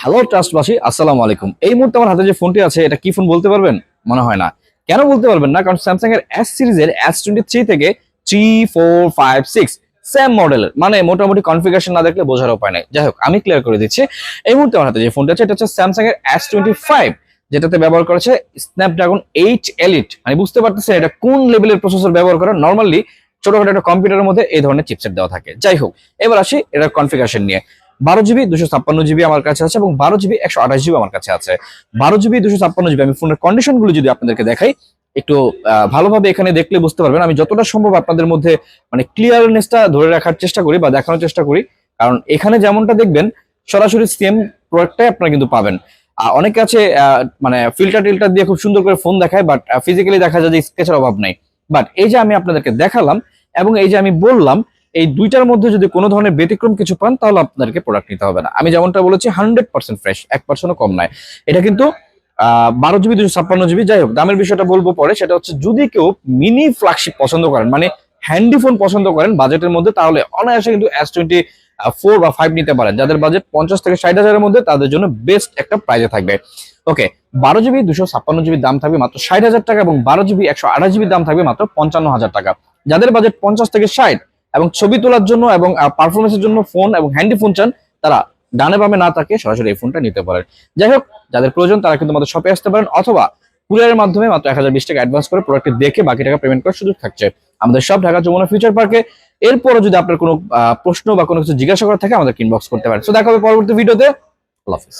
Hello ট্রাস্টবাসী, আসসালামু আলাইকুম। এই মুহূর্তে আমার হাতে যে ফোনটি আছে এটা কি ফোন বলতে পারবেন? মনে হয় না। কেন বলতে পারবেন না? কারণ স্যামসাং এর এস সিরিজের S23 থেকে 3, 4, 5, 6 সেম মডেলের, মানে মোটামুটি কনফিগারেশন না দেখলে বোঝার উপায় নেই। যাই হোক, আমি ক্লিয়ার করে দিচ্ছি। এই মুহূর্তে আমার হাতে যে ফোনটা আছে এটা হচ্ছে স্যামসাং এর S25, যেটাতে ব্যবহার করেছে স্ন্যাপড্রাগন 8 এলিট। মানে বুঝতে পারতেছেন এটা কোন লেভেলের প্রসেসর ব্যবহার করে। নরমালি ছোটখাটো একটা কম্পিউটারের মধ্যে এই ধরনের চিপসেট দেওয়া থাকে। যাই হোক, এবার আসি এটার কনফিগারেশন নিয়ে। 12 জিবি 256 জিবি আমার কাছে আছে এবং 12 জিবি 128 জিবি আমার কাছে আছে। 12 জিবি 256 জিবি আমি ফোনের কন্ডিশন গুলো যদি আপনাদেরকে দেখাই, একটু ভালোভাবে এখানে দেখলে বুঝতে পারবেন। আমি যতটা সম্ভব আপনাদের মধ্যে মানে ক্লিয়ারনেসটা ধরে রাখার চেষ্টা করি বা দেখানোর চেষ্টা করি, কারণ এখানে যেমনটা দেখবেন সরাসরি সেম প্রোডাক্টটাই আপনারা কিন্তু পাবেন। অনেকে আছে মানে ফিল্টার টিল্টার দিয়ে খুব সুন্দর করে ফোন দেখায়, বাট ফিজিক্যালি দেখা যায় যে স্কেচের অভাব নাই। বাট এই যে আমি আপনাদেরকে দেখালাম এবং এই যে আমি বললাম, এই দুইটার মধ্যে যদি কোনো ধরনের ব্যতিক্রম কিছু পান তাহলে আপনাদেরকে প্রোডাক্ট নিতে হবে না। আমি যেমনটা বলেছি 100% ফ্রেশ, 1%ও কম নয়। এটা কিন্তু 12 জিবি 256 জিবি। যাই হোক, দামের বিষয়টা বলবো পরে। সেটা হচ্ছে যদি কেউ মিনি ফ্ল্যাগশিপ পছন্দ করেন, মানে হ্যান্ডি ফোন পছন্দ করেন বাজেটের মধ্যে, তাহলে অনায়াসে কিন্তু S24 বা 5 নিতে পারেন। যাদের বাজেট 50 থেকে 60 হাজারের মধ্যে তাদের জন্য বেস্ট একটা প্রাইজে থাকবে। ওকে, 12 জিবি 256 জিবির দাম থাকবে মাত্র 60 হাজার টাকা এবং 12 জিবি 128 জিবির দাম থাকবে মাত্র 55 হাজার টাকা। যাদের বাজেট 50 থেকে 60 এবং ছবি তোলার জন্য এবং পারফরমেন্সের জন্য ফোন এবং হ্যান্ডি ফোন চান, তারা ডানে বামে না থাকে সরাসরি এই ফোনটা নিতে পারেন। যাই হোক, যাদের প্রয়োজন তারা কিন্তু আমাদের শপে আসতে পারেন, অথবা কুরিয়ারের মাধ্যমে মাত্র 1020 টাকা অ্যাডভান্স করে প্রোডাক্টটি দেখে বাকি টাকা পেমেন্ট করার সুযোগ থাকছে। আমাদের সব ঢাকা যমুনা ফিউচার পার্কে। এরপরও যদি আপনার কোনো প্রশ্ন বা কোনো কিছু জিজ্ঞাসা করার থাকে আমাদের ইনবক্স করতে পারেন। তো দেখা হবে পরবর্তী ভিডিওতে। আল্লাহ হাফিজ।